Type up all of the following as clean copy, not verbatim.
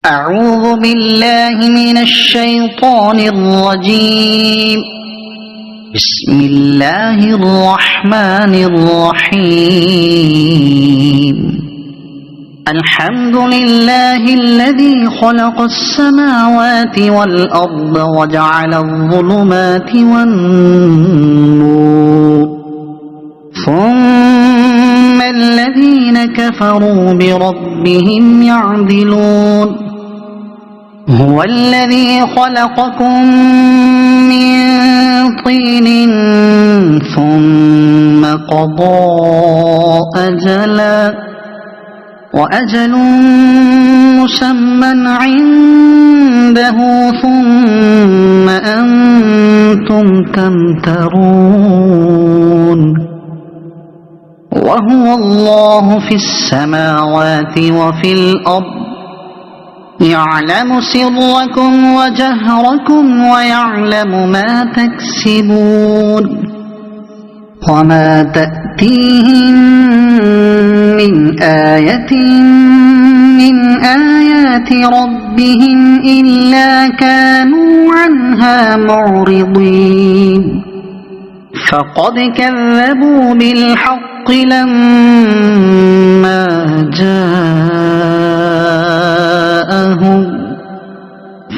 أعوذ بالله من الشيطان الرجيم. بسم الله الرحمن الرحيم. الحمد لله الذي خلق السماوات والأرض وجعل الظلمات والنور، ثم الذين كفروا بربهم يعدلون. هو الذي خلقكم من طين ثم قضى أجلا، وأجل مسمى عنده، ثم أنتم تمترون. وهو الله في السماوات وفي الأرض، يعلم سركم وجهركم ويعلم ما تكسبون. وما تأتيهم من آية من آيات ربهم إلا كانوا عنها معرضين. فقد كذبوا بالحق لما جاءهم،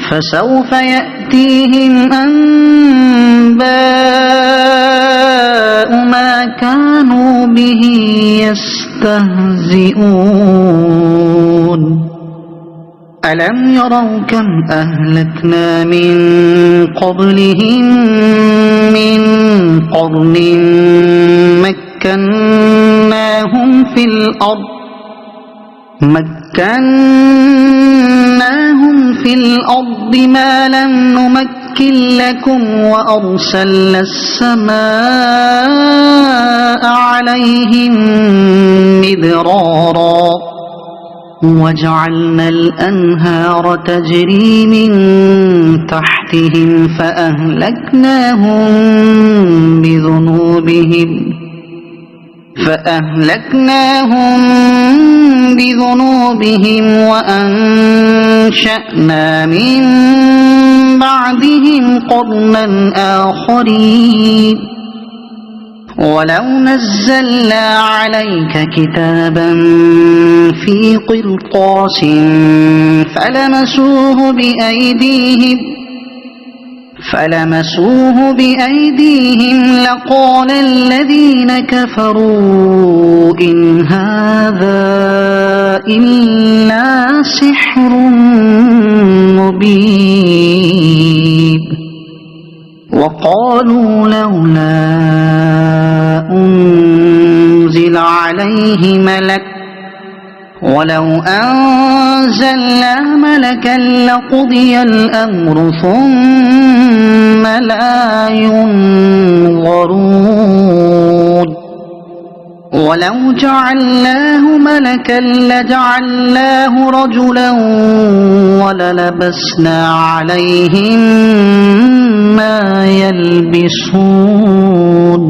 فسوف يأتيهم أنباء ما كانوا به يستهزئون. ألم يروا كم أهلكنا من قبلهم من قرن مكناهم في الأرض ما لم نمكن لكم، وأرسلنا السماء عليهم مدرارا، وجعلنا الأنهار تجري من تحتهم فأهلكناهم بذنوبهم وأنشأنا من بعدهم قرنا آخرين. ولو نزلنا عليك كتابا في قرطاس فلمسوه بأيديهم لقال الذين كفروا إن هذا إلا سحر مبين. وقالوا لولا أنزل عليه ملك، ولو أنزلنا ملكا لقضي الأمر ثم لا ينظرون. ولو جعلناه ملكا لجعلناه رجلا وللبسنا عليهم ما يلبسون.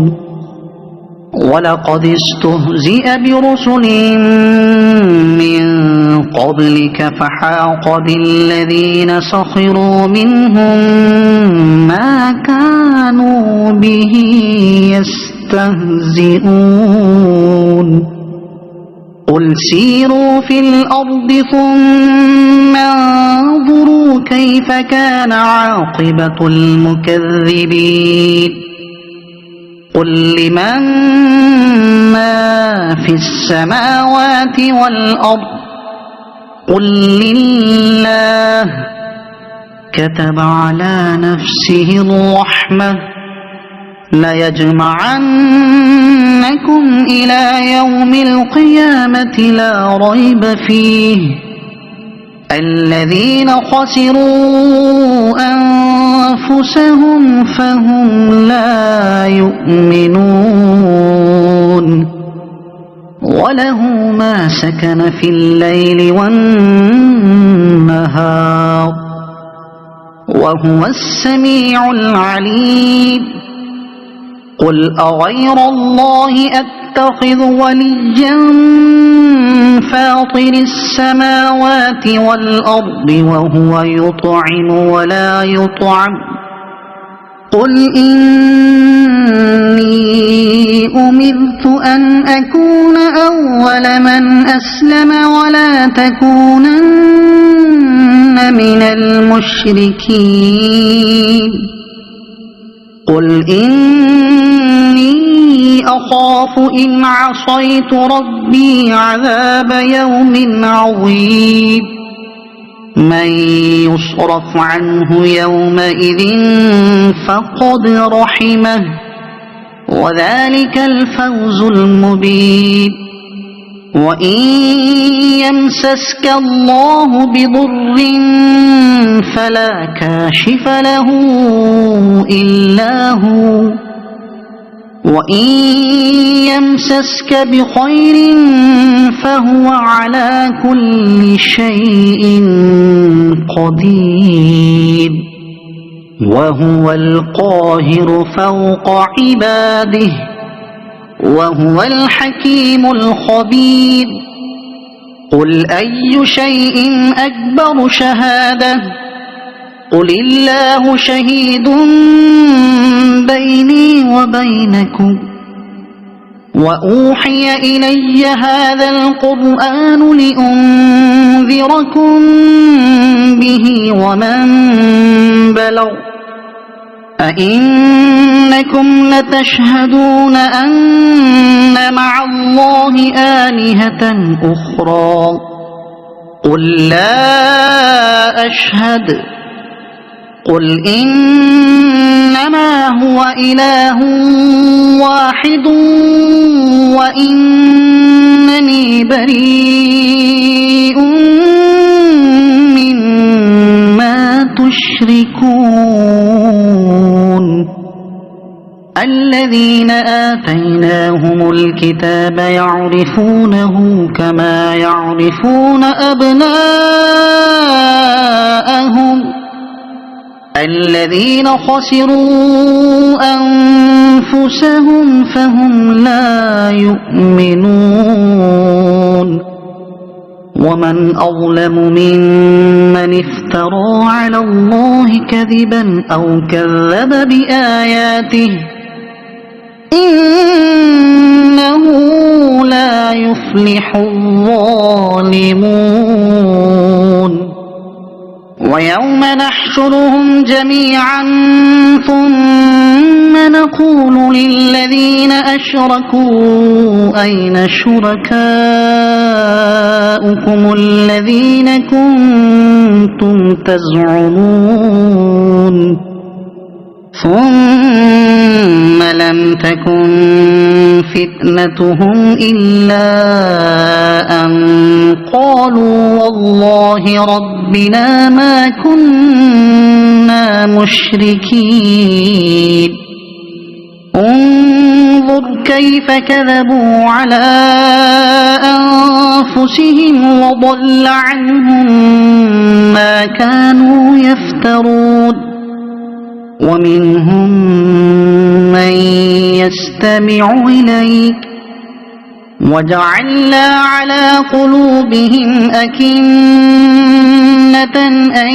ولقد استهزئ برسل من قبلك فحاق بالذين سخروا منهم ما كانوا به يستهزئون. قل سيروا في الأرض ثم انظروا كيف كان عاقبة المكذبين. قل لمن ما في السماوات والأرض، قل لله. كتب على نفسه الرحمة ليجمعنكم إلى يوم القيامة لا ريب فيه. الذين خسروا أنفسهم فهم لا يؤمنون. وله ما سكن في الليل والنهار، وهو السميع العليم. قل أغير الله أتخذ وليا فاطر السماوات والأرض وهو يطعم ولا يطعم قل إني أمرت أن أكون أول من أسلم ولا تكونن من المشركين قل إني أخاف إن عصيت ربي عذاب يوم عظيم من يصرف عنه يومئذ فقد رحمه وذلك الفوز المبين وإن يمسسك الله بضر فلا كاشف له إلا هو وإن يمسسك بخير فهو على كل شيء قدير وهو القاهر فوق عباده وهو الحكيم الخبير قل أي شيء أكبر شهادة قل الله شهيد بيني وبينكم وأوحي إلي هذا القرآن لأنذركم به ومن بلغ أئنكم لتشهدون أن مع الله آلهة أخرى قل لا أشهد قل إنما هو إله واحد وإنني بريء مما تشركون الذين آتيناهم الكتاب يعرفونه كما يعرفون أبناءهم الذين خسروا أنفسهم فهم لا يؤمنون ومن أظلم ممن افترى على الله كذبا أو كذب بآياته إنه لا يفلح الظالمون ويوم نحشرهم جميعا ثم نقول للذين أشركوا أين شركاؤكم الذين كنتم تزعمون ثم لم تكن فتنتهم إلا أن قالوا والله ربنا ما كنا مشركين انظر كيف كذبوا على أنفسهم وضل عنهم ما كانوا يفترون ومنهم من يستمع إليك وجعلنا على قلوبهم أكنة أن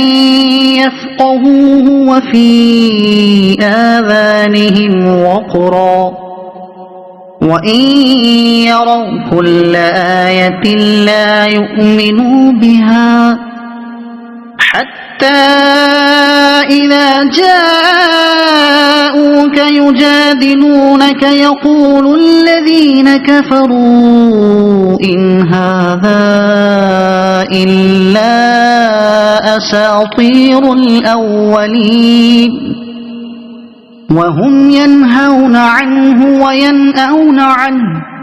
يفقهوه وفي آذانهم وقرا وإن يروا كل آية لا يؤمنوا بها حتى إذا جاءوك يجادلونك يقول الذين كفروا إن هذا إلا أساطير الأولين وهم ينهون عنه وينأون عنه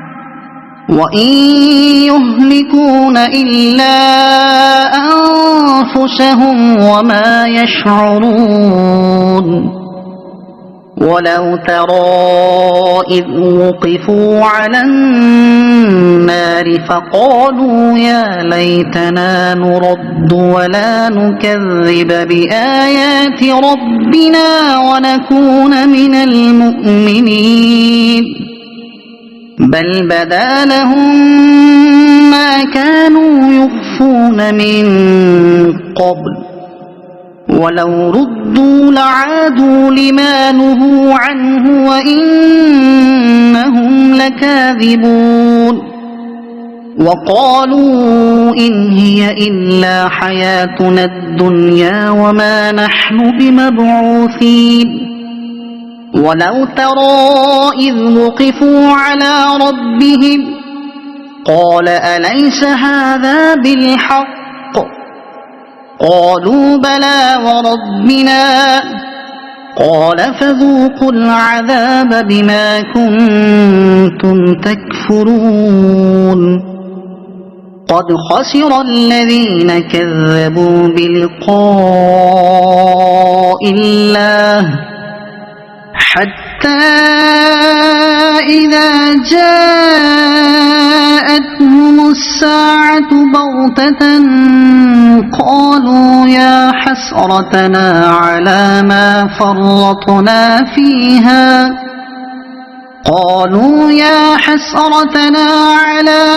وإن يهلكون إلا أنفسهم وما يشعرون ولو ترى إذ وقفوا على النار فقالوا يا ليتنا نرد ولا نكذب بآيات ربنا ونكون من المؤمنين بل بدا لهم ما كانوا يخفون من قبل ولو ردوا لعادوا لما نهوا عنه وإنهم لكاذبون وقالوا إن هي إلا حياتنا الدنيا وما نحن بمبعوثين ولو ترى إذ وقفوا على ربهم قال أليس هذا بالحق قالوا بلى وربنا قال فذوقوا العذاب بما كنتم تكفرون قد خسر الذين كذبوا بلقاء الله حتى إذا جاءتهم الساعة بغتة قالوا يا حسرتنا على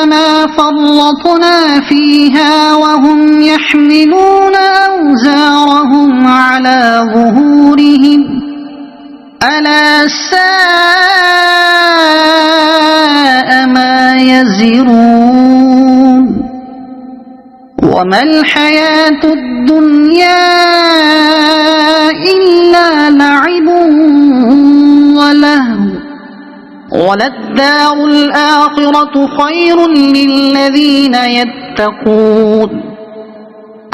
ما فرطنا فيها وهم يحملون أوزارهم على ظهورهم ألا ساء ما يزرون وما الحياة الدنيا إلا لعب ولهو وللدار الآخرة خير للذين يتقون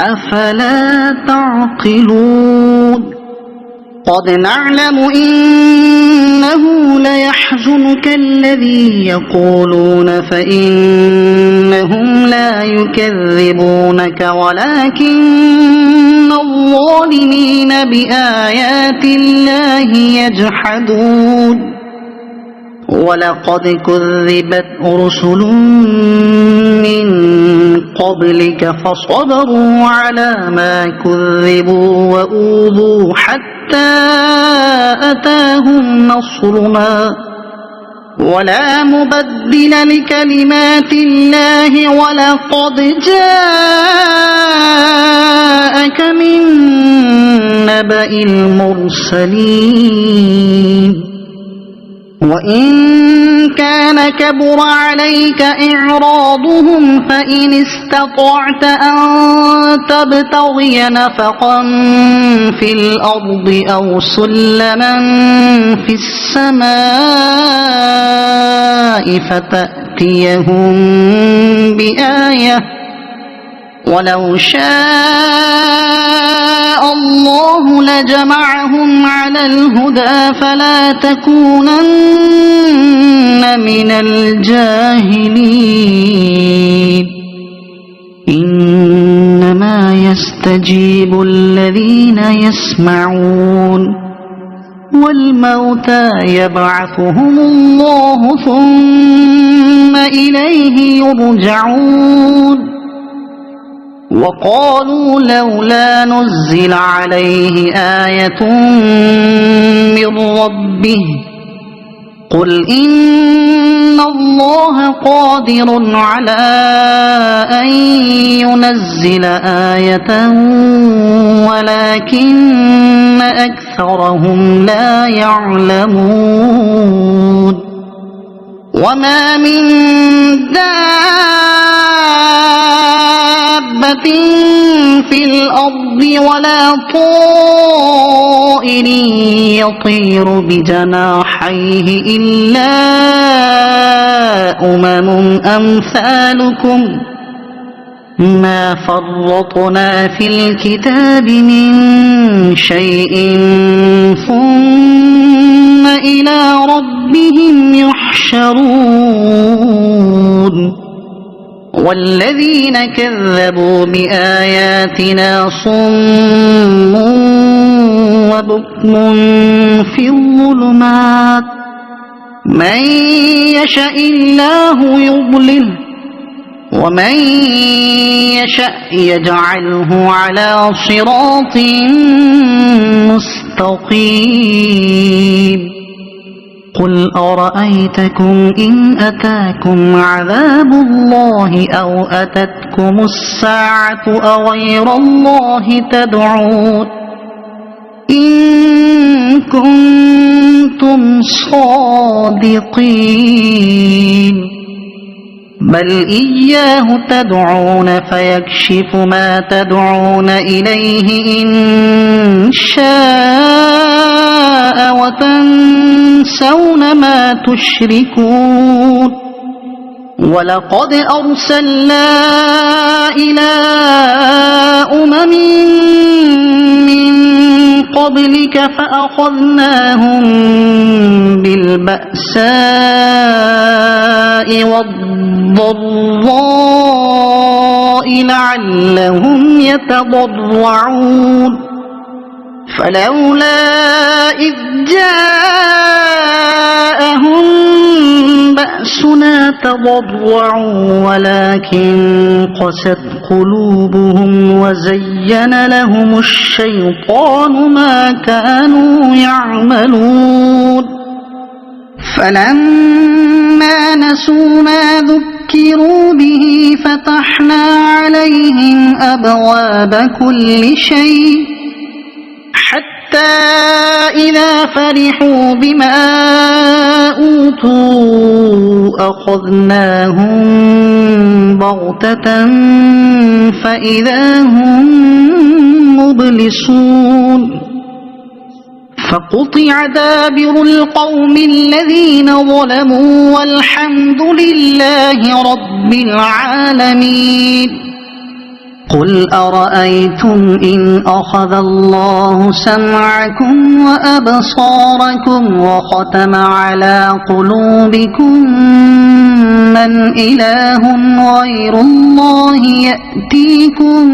أفلا تعقلون قد نعلم إنه ليحزنك الذي يقولون فإنهم لا يكذبونك ولكن الظالمين بآيات الله يجحدون ولقد كذبت رسل من قبلك فصبروا على ما كذبوا وأوذوا حتى أتاهم نصرنا ولا مبدل لكلمات الله ولقد جاءك من نبأ المرسلين وإن كان كبر عليك إعراضهم فإن استطعت أن تبتغي نفقا في الأرض أو سلما في السماء فتأتيهم بآية ولو شاء الله لجمعهم على الهدى فلا تكونن من الجاهلين إنما يستجيب الذين يسمعون والموتى يبعثهم الله ثم إليه يرجعون وقالوا لولا نزل عليه آية من ربه قل إن الله قادر على أن ينزل آية ولكن أكثرهم لا يعلمون وما من دابة في الأرض ولا طائر يطير بجناحيه إلا أمثالكم ما فرطنا في الكتاب من شيء ثم إلى ربهم يحشرون والذين كذبوا بآياتنا صم وبكم في الظلمات من يشاء الله يضلله ومن يشاء يجعله على صراط مستقيم قل أرأيتكم إن أتاكم عذاب الله أو أتتكم الساعة أغير الله تدعون إن كنتم صادقين بل إياه تدعون فيكشف ما تدعون إليه إن شاء وتنسون ما تشركون ولقد أرسلنا إلى أمم من قبلك فأخذناهم بالبأساء والضراء لعلهم يتضرعون فلولا إذ جاءهم بأسنا تضرعوا ولكن قست قلوبهم وزين لهم الشيطان ما كانوا يعملون فلما نسوا ما ذكروا به فتحنا عليهم أبواب كل شيء حتى إذا فرحوا بما أوتوا أخذناهم بغتة فإذا هم مبلسون فقطع دابر القوم الذين ظلموا والحمد لله رب العالمين قل أرأيتم إن أخذ الله سمعكم وأبصاركم وختم على قلوبكم من إله غير الله يأتيكم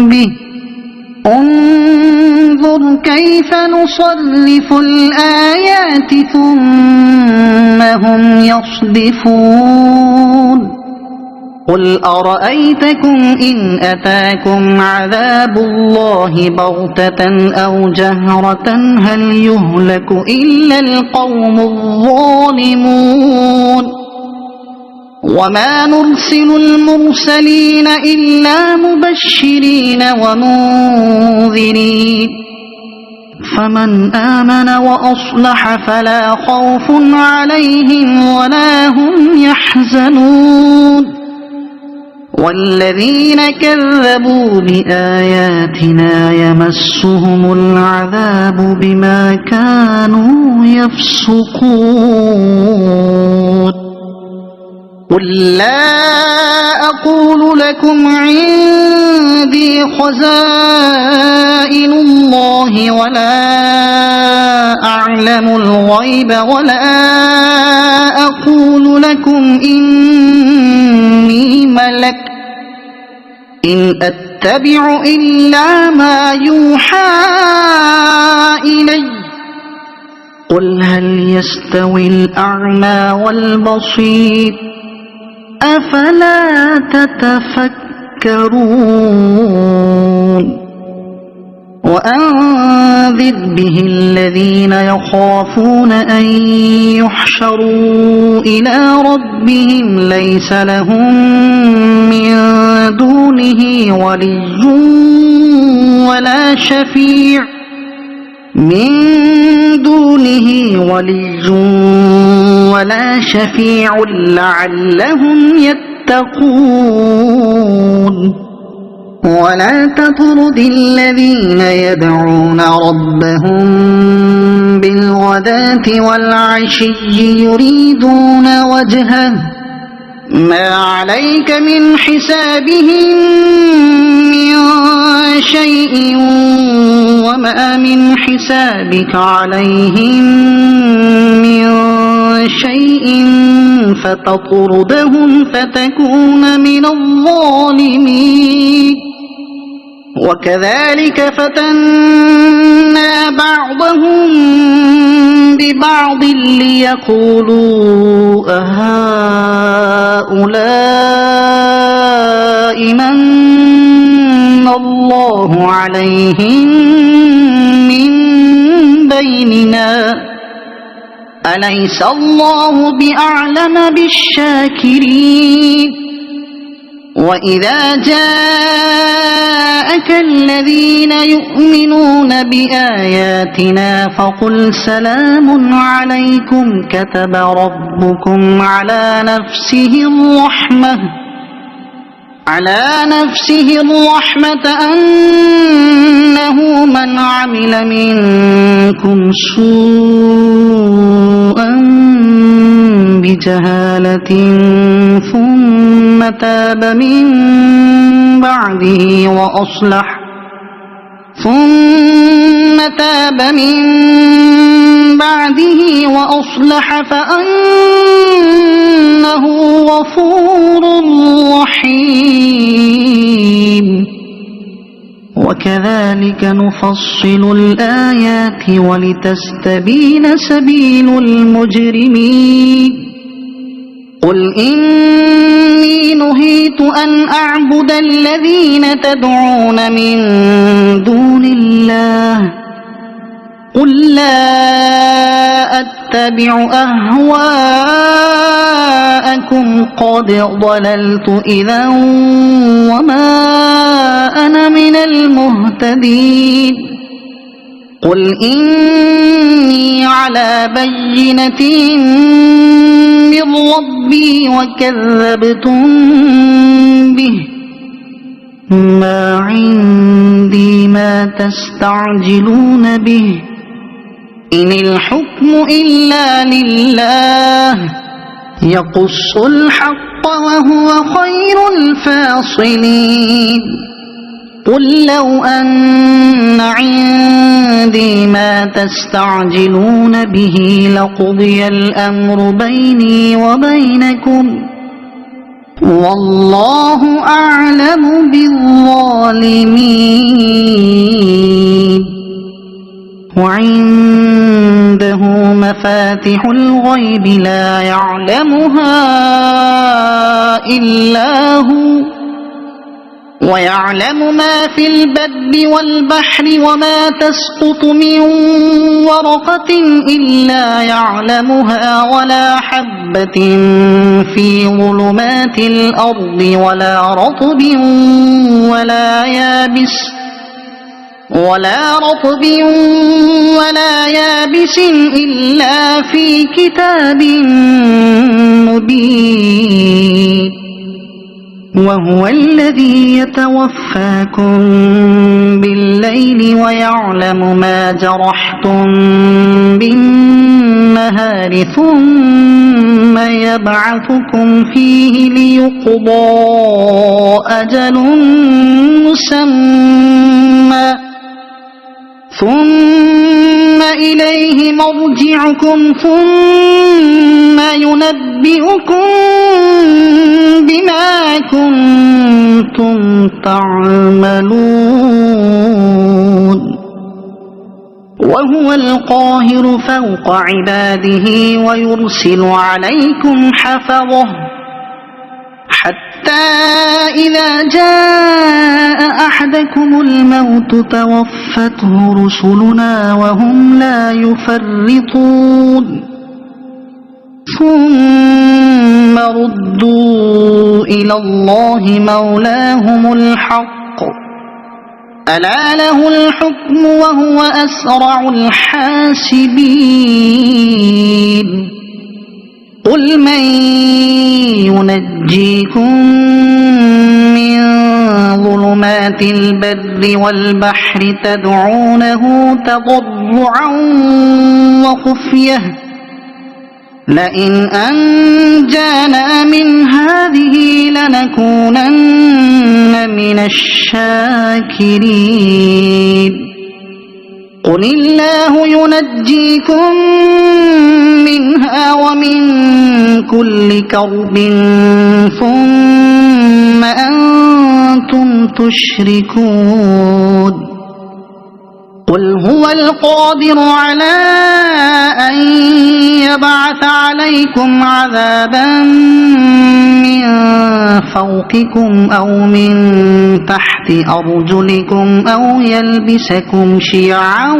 به انظر كيف نصرف الآيات ثم هم يصدفون قل أرأيتكم إن أتاكم عذاب الله بغتة أو جهرة هل يهلك إلا القوم الظالمون وما نرسل المرسلين إلا مبشرين ومنذرين فمن آمن وأصلح فلا خوف عليهم ولا هم يحزنون والذين كذبوا بآياتنا يمسهم العذاب بما كانوا يفسقون قل لا أقول لكم عندي خزائن الله ولا أعلم الغيب ولا أقول لكم إني ملك إن أتبع إلا ما يوحى إلي قل هل يستوي الأعمى والبصير أفلا تتفكرون وأنذر به الذين يخافون أن يحشروا إلى ربهم ليس لهم من دونه ولي ولا شفيع لعلهم يتقون ولا تطرد الذين يدعون ربهم بالغداة والعشي يريدون وجهه ما عليك من حسابهم من شيء وما من حسابك عليهم من شيء فتطردهم فتكون من الظالمين وكذلك فتنا بعضهم ببعض ليقولوا أهؤلاء من الله عليهم من بيننا أليس الله بأعلم بالشاكرين وإذا جاءك الذين يؤمنون بآياتنا فقل سلام عليكم كتب ربكم على نفسه الرحمة أنه من عمل منكم سوءا بجهالة ثم تاب من بعده وأصلح فأنه غفور رحيم وكذلك نفصل الآيات ولتستبين سبيل المجرمين قل إني نهيت أن أعبد الذين تدعون من دون الله قل لا أتبع أهواءكم قد ضللت إذا وما أنا من المهتدين قل إني على بينة من ربي وكذبتم به ما عندي ما تستعجلون به إن الحكم إلا لله يقص الحق وهو خير الفاصلين قل لو أن عندي ما تستعجلون به لقضي الأمر بيني وبينكم والله أعلم بالظالمين وعنده مفاتح الغيب لا يعلمها إلا هو ويعلم ما في البر والبحر وما تسقط من ورقة إلا يعلمها ولا حبة في ظلمات الأرض ولا رطب ولا يابس إلا في كتاب مبين وهو الذي يتوفاكم بالليل ويعلم ما جرحتم بالنهار ثم يبعثكم فيه ليقضى أجل مسمى ثم إليه مرجعكم ثم ينبئكم بما كنتم تعملون وهو القاهر فوق عباده ويرسل عليكم حفظه حتى إذا جاء أحدكم الموت توفته رسلنا وهم لا يفرطون ثم ردوا إلى الله مولاهم الحق ألا له الحكم وهو أسرع الحاسبين قل من ينجيكم من ظلمات البر والبحر تدعونه تضرعا وخفية لئن أنجانا من هذه لنكونن من الشاكرين قل الله ينجيكم منها ومن كل كرب ثم أنتم تشركون قل هو القادر على أن يبعث عليكم عذابا من فوقكم أو من تحت أرجلكم أو يلبسكم شيعا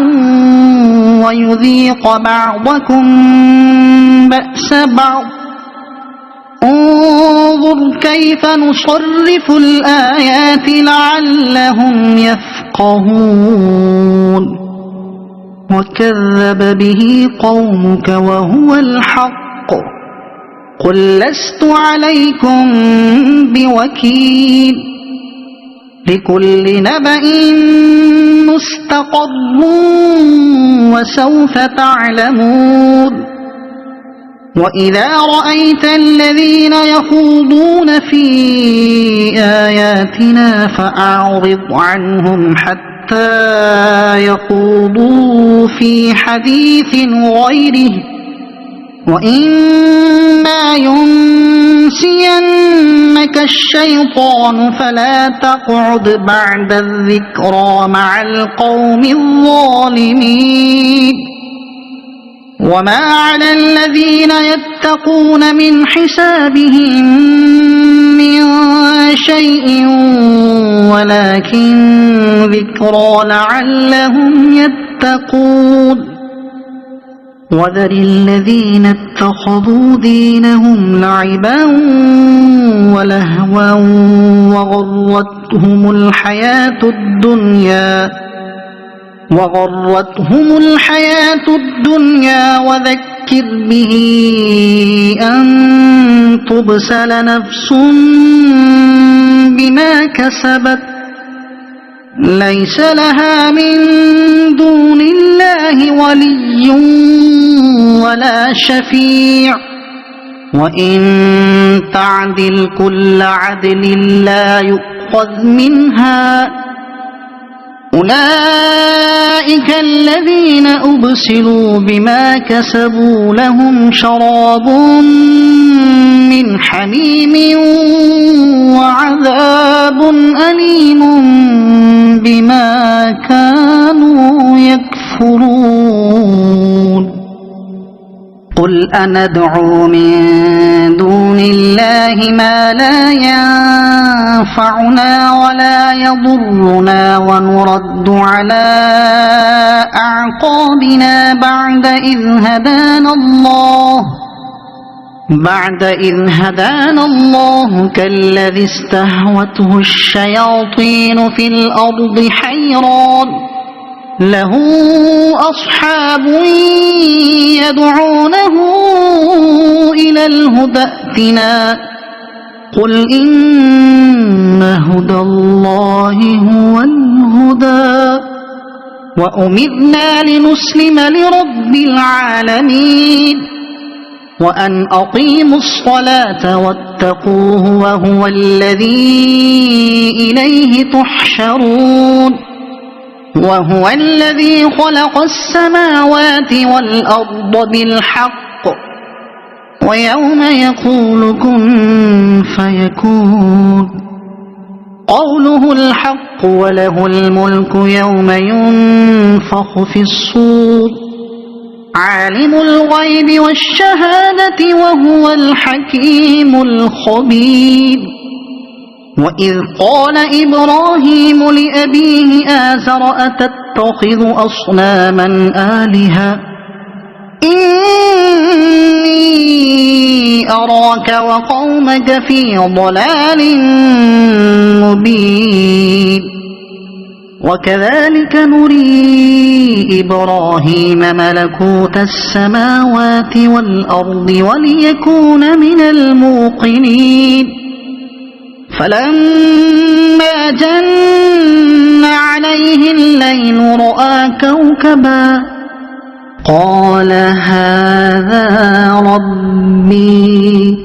ويذيق بعضكم بأس بعض انظر كيف نصرف الآيات لعلهم يفقهون وكذب به قومك وهو الحق قل لست عليكم بوكيل لكل نبأ مستقر وسوف تعلمون وإذا رأيت الذين يخوضون في آياتنا فأعرض عنهم حتى يخوضوا في حديث غيره وإما ينسينك الشيطان فلا تقعد بعد الذكرى مع القوم الظالمين وما على الذين يتقون من حسابهم من شيء ولكن ذكرى لعلهم يتقون وذر الذين اتخذوا دينهم لعبا ولهوا وغرتهم الحياة الدنيا وذكر به أن تبسل نفس بما كسبت ليس لها من دون الله ولي ولا شفيع وإن تعدل كل عدل لا يؤخذ منها أولئك الذين أبسلوا بما كسبوا لهم شراب من حميم وعذاب أليم بما كانوا يكفرون قل أندعو من دون الله ما لا ينفعنا ولا يضرنا ونرد على أعقابنا بعد إذ هدانا الله كالذي استهوته الشياطين في الأرض حيران له أصحاب يدعونه إلى الهدى ائتنا قل إن هدى الله هو الهدى وأمرنا لنسلم لرب العالمين وأن أقيموا الصلاة واتقوه وهو الذي إليه تحشرون وهو الذي خلق السماوات والأرض بالحق ويوم يقول كن فيكون قوله الحق وله الملك يوم ينفخ في الصور عالم الغيب والشهادة وهو الحكيم الخبير وإذ قال إبراهيم لأبيه آزر أتتخذ أصناما آلهة إني أراك وقومك في ضلال مبين وكذلك نري إبراهيم ملكوت السماوات والأرض وليكون من الموقنين فلما جن عليه الليل رأى كوكبا قال هذا ربي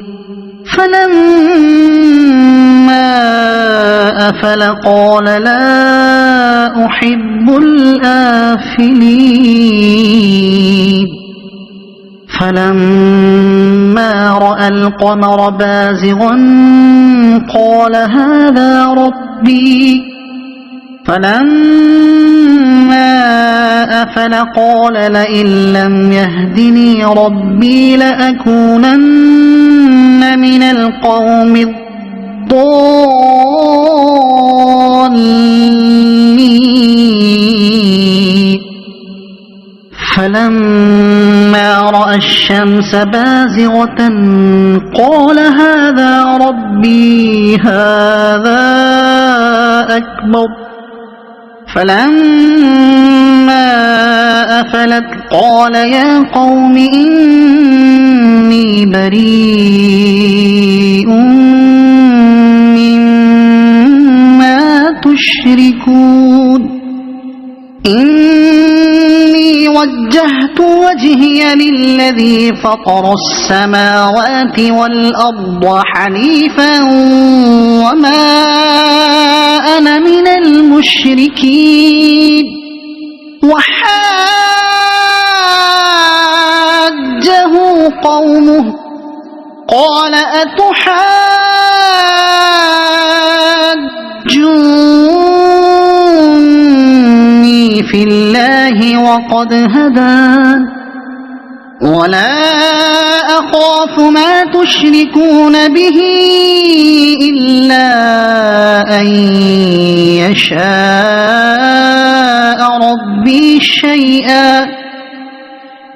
فلما أفل قال لا أحب الآفلين فلما رأى القمر بازغا قال هذا ربي فلما أفل قال لئن لم يهدني ربي لأكونن من القوم الضالين فلما رأى الشمس بازغة قال هذا ربي هذا أكبر فلما أفلت قال يا قوم إني بريء مما تشركون إني وجهت وجهي للذي فطر السماوات والأرض حنيفا وما أنا من المشركين وحاجه قومه قال أتحاجوني في الله وقد هدان ولا أخاف ما تشركون به إلا أن يشاء ربي شيئا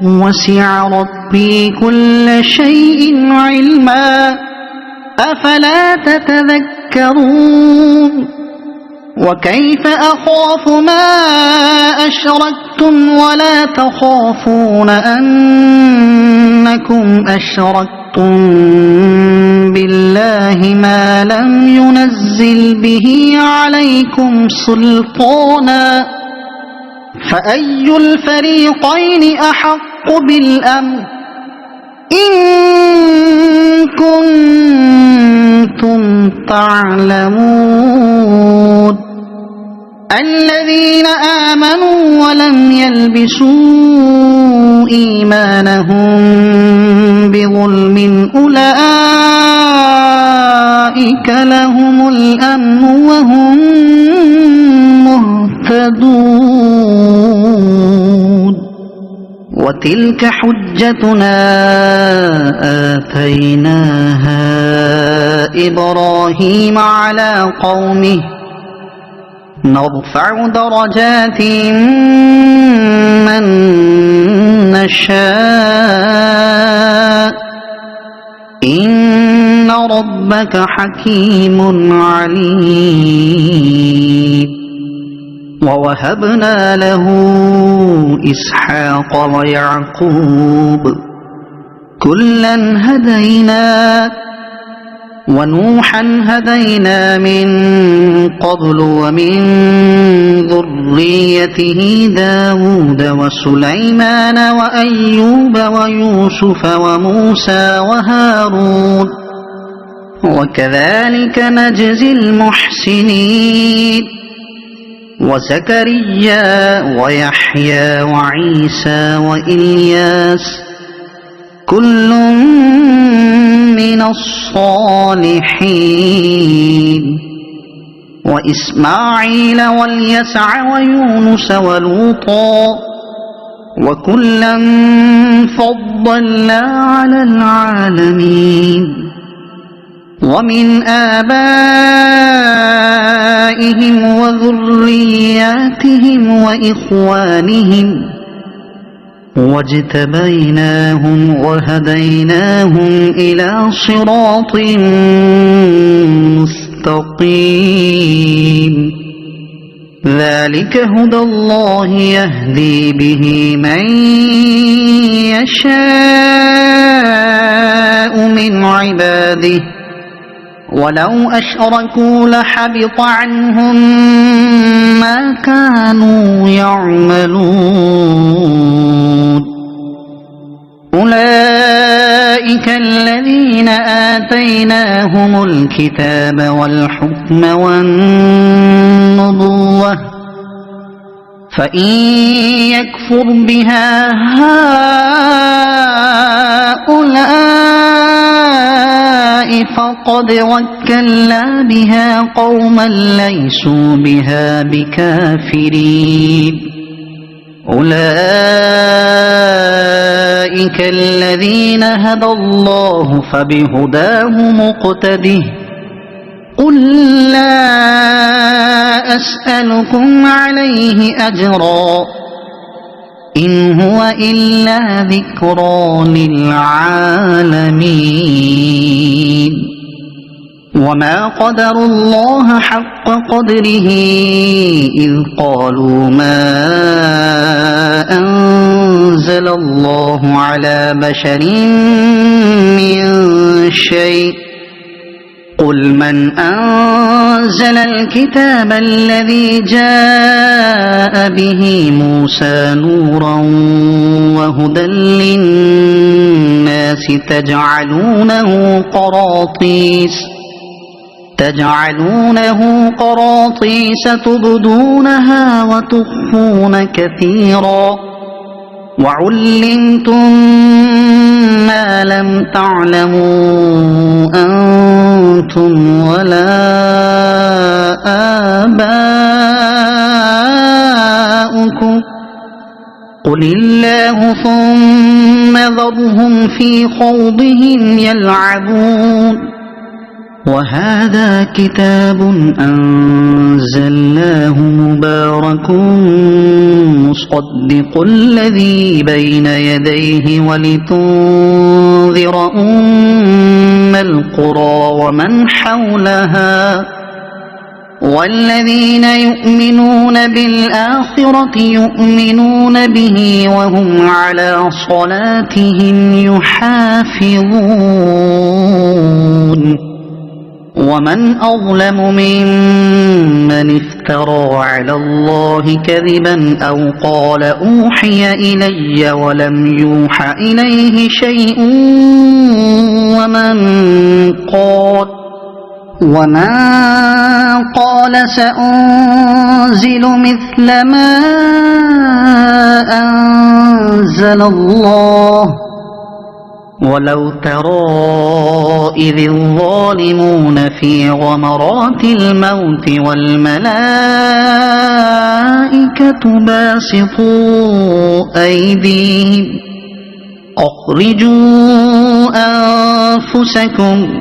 وسع ربي كل شيء علما أفلا تتذكرون وكيف أخاف ما أشركتم ولا تخافون أنكم أشركتم بالله ما لم ينزل به عليكم سلطانا فأي الفريقين أحق بالأمن إن كنتم تعلمون الذين آمنوا ولم يلبسوا إيمانهم بظلم أولئك لهم الأمن وهم مهتدون وتلك حجتنا آتيناها إبراهيم على قومه نرفع درجات من نشاء إن ربك حكيم عليم ووهبنا له إسحاق ويعقوب كلا هدينا ونوحا هدينا من قبل ومن ذريته داود وسليمان وأيوب ويوسف وموسى وهارون وكذلك نجزي المحسنين وزكريا ويحيى وعيسى وإلياس كل من الصالحين وإسماعيل واليسع ويونس ولوطا وكلا فضلنا على العالمين ومن آبائهم وذرياتهم وإخوانهم واجتبيناهم وهديناهم إلى صراط مستقيم ذلك هدى الله يهدي به من يشاء من عباده ولو أشركوا لحبط عنهم ما كانوا يعملون أولئك الذين آتيناهم الكتاب والحكم والنبوة فإن يكفر بها هؤلاء فقد وكلنا بها قوما ليسوا بها بكافرين أولئك الذين هدى الله فبهداه مقتده قل لا أسألكم عليه أجرا إن هو إلا ذكرى للعالمين وما قدروا الله حق قدره إذ قالوا ما أنزل الله على بشر من شيء قل من أنزل الكتاب الذي جاء به موسى نورا وهدى للناس تجعلونه قراطيس تبدونها وتخفون كثيرا وعلمتم ما لم تعلموا أنتم ولا آباؤكم قل الله ثم ذرهم في خوضهم يلعبون وهذا كتاب أنزلناه مبارك مصدق الذي بين يديه ولتنذر أم القرى ومن حولها والذين يؤمنون بالآخرة يؤمنون به وهم على صلاتهم يحافظون ومن أظلم ممن افترى على الله كذبا أو قال أوحي إلي ولم يوح إليه شيء ومن قال سأنزل مثل ما أنزل الله ولو ترى إذ الظالمون في غمرات الموت والملائكة باسطوا أيديهم أخرجوا أنفسكم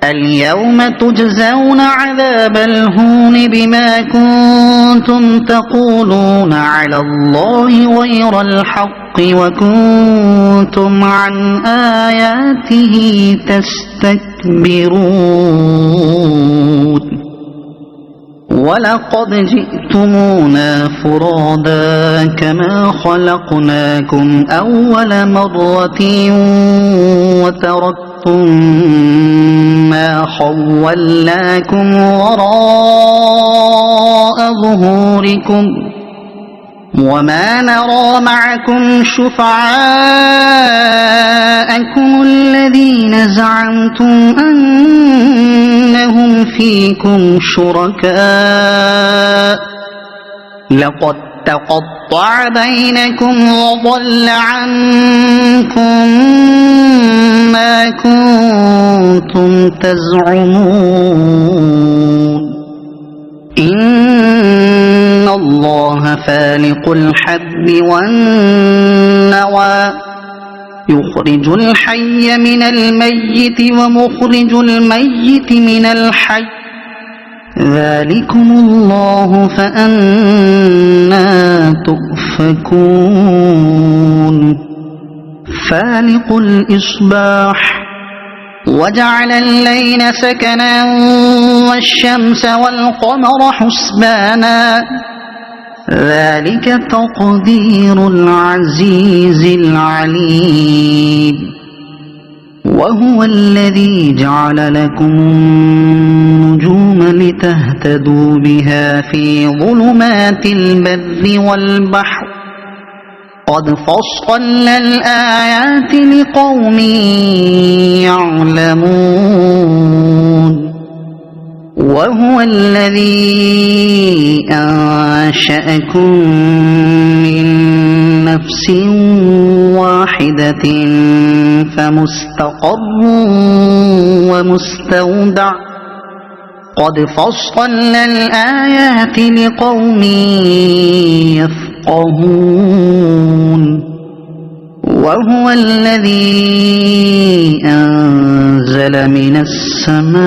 اليوم تجزون عذاب الهون بما كنتم تقولون على الله غير الحق وكنتم عن آياته تستكبرون ولقد جئتمونا فرادا كما خلقناكم أول مرة وتركتم ما خولناكم وراء ظهوركم وما نرى معكم شفعاءكم الذين زعمتم أنهم فيكم شركاء لقد تقطع بينكم وضل عنكم ما كنتم تزعمون إن الله فالق الحب والنوى يخرج الحي من الميت ومخرج الميت من الحي ذلكم الله فأنى تؤفكون فالق الإصباح وجعل الليل سكنا والشمس والقمر حسبانا ذلك تقدير العزيز العليم وهو الذي جعل لكم النجوم لتهتدوا بها في ظلمات البر والبحر قد فصلنا الآيات لقوم يعلمون وهو الذي أنشأكم من نفس واحدة فمستقر ومستودع قد فصلنا الآيات لقوم يفقهون وهو الذي أنزل من السماء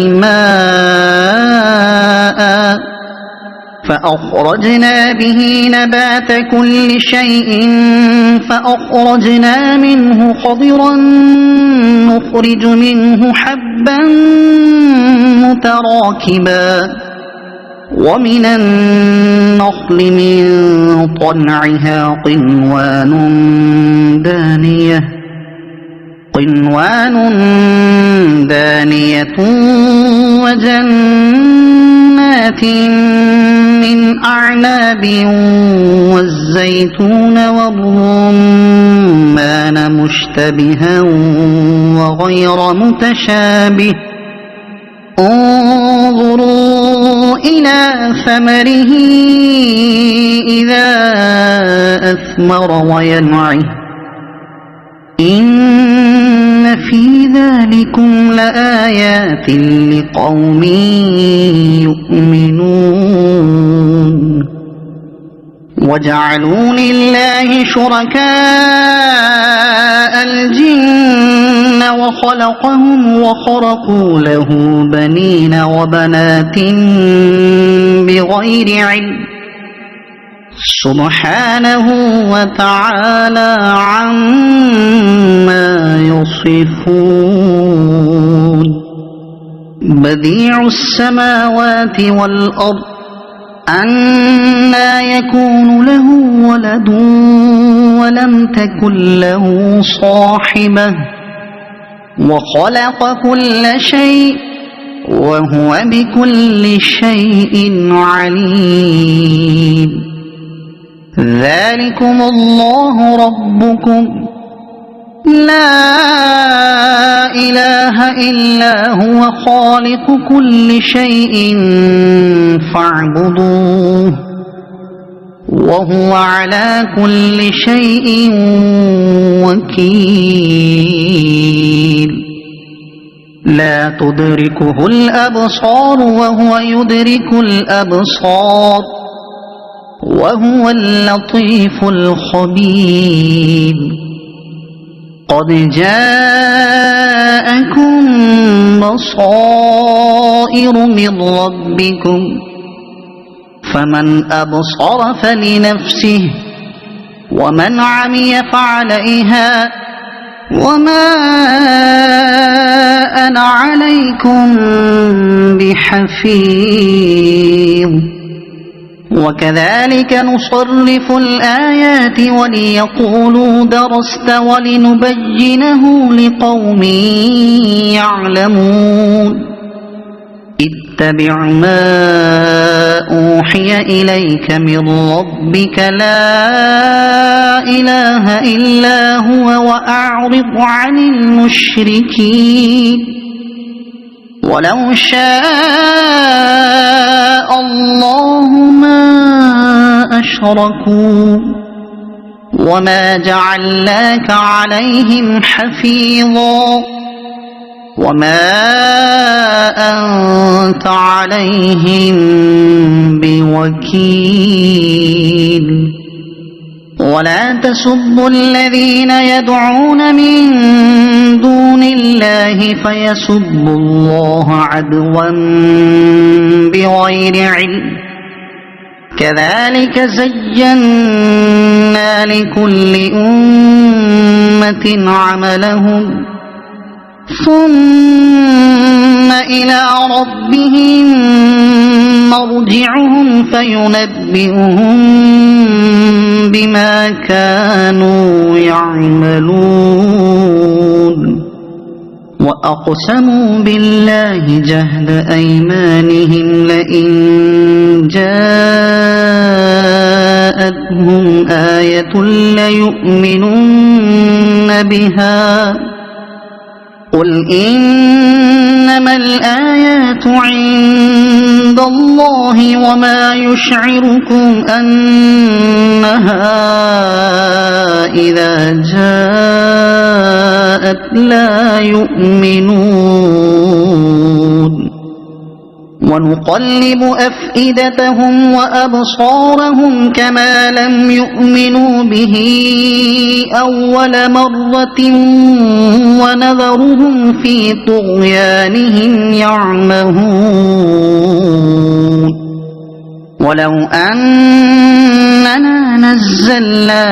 ماء فأخرجنا به نبات كل شيء فأخرجنا منه خضرا نخرج منه حبا متراكبا ومن النخل من طلعها قنوان دانية وجنات من أعناب والزيتون والرمان مشتبها وغير متشابه انظروا إلى ثمره إذا أثمر وينعه إن في ذلكم لآيات لقوم يؤمنون وجعلوا لله شركاء الجن وخلقهم وخرقوا له بنين وبنات بغير علم سبحانه وتعالى عما يصفون بديع السماوات والأرض أنى يكون له ولد ولم تكن له صاحبة وخلق كل شيء وهو بكل شيء عليم ذلكم الله ربكم لا إله إلا هو خالق كل شيء فاعبدوه وهو على كل شيء وكيل لا تدركه الأبصار وهو يدرك الأبصار وهو اللطيف الخبير قد جاءكم بصائر من ربكم فمن أبصر فلنفسه ومن عمي فعليها وما أنا عليكم بحفيظ وكذلك نصرف الآيات وليقولوا درست ولنبينه لقوم يعلمون اتبع ما أوحي إليك من ربك لا إله إلا هو وأعرض عن المشركين ولو شاء الله ما أشركوا وما جعلناك عليهم حفيظا وما أنت عليهم بوكيل ولا تسبوا الذين يدعون من دون الله فيسبوا الله عدوا بغير علم كذلك زينا لكل أمة عملهم ثم إلى ربهم مرجعهم فينبئهم بما كانوا يعملون وأقسموا بالله جهد أيمانهم لئن جاءتهم آية ليؤمنن بها قل إنما الآيات عند الله وما يشعركم أنها إذا جاءت لا يؤمنون ونقلب أفئدتهم وأبصارهم كما لم يؤمنوا به أول مرة ونذرهم في طغيانهم يعمهون ولو أننا نزلنا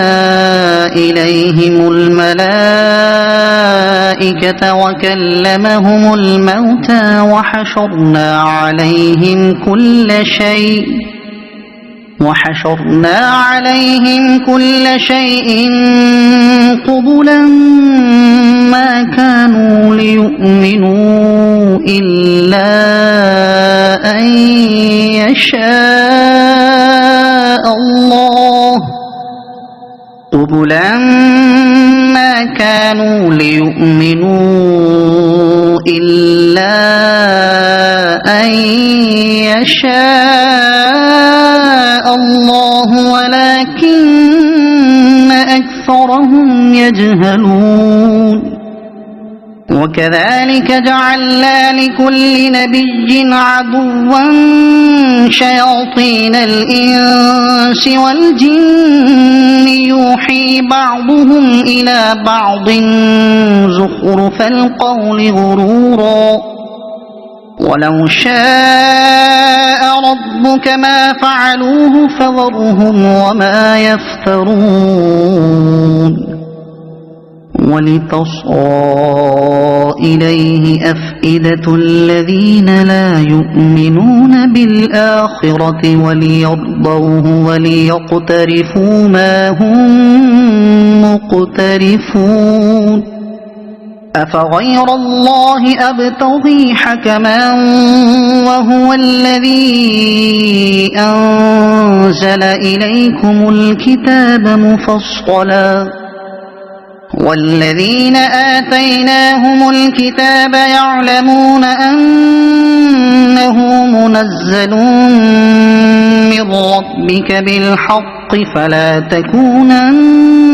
إليهم الملائكة وكلمهم الموتى وحشرنا عليهم كل شيء قبلا ما كانوا ليؤمنوا إلا أن يشاء الله ولكن أكثرهم يجهلون وكذلك جعلنا لكل نبي عدوا شياطين الإنس والجن يوحي بعضهم إلى بعض زخرف القول غرورا ولو شاء ربك ما فعلوه فذرهم وما يفترون ولتصغى إليه أفئدة الذين لا يؤمنون بالآخرة وليرضوه وليقترفوا ما هم مقترفون أفغير الله أبتغي حكما وهو الذي أنزل إليكم الكتاب مفصلا والذين آتيناهم الكتاب يعلمون أنه منزل من ربك بالحق فلا تكونن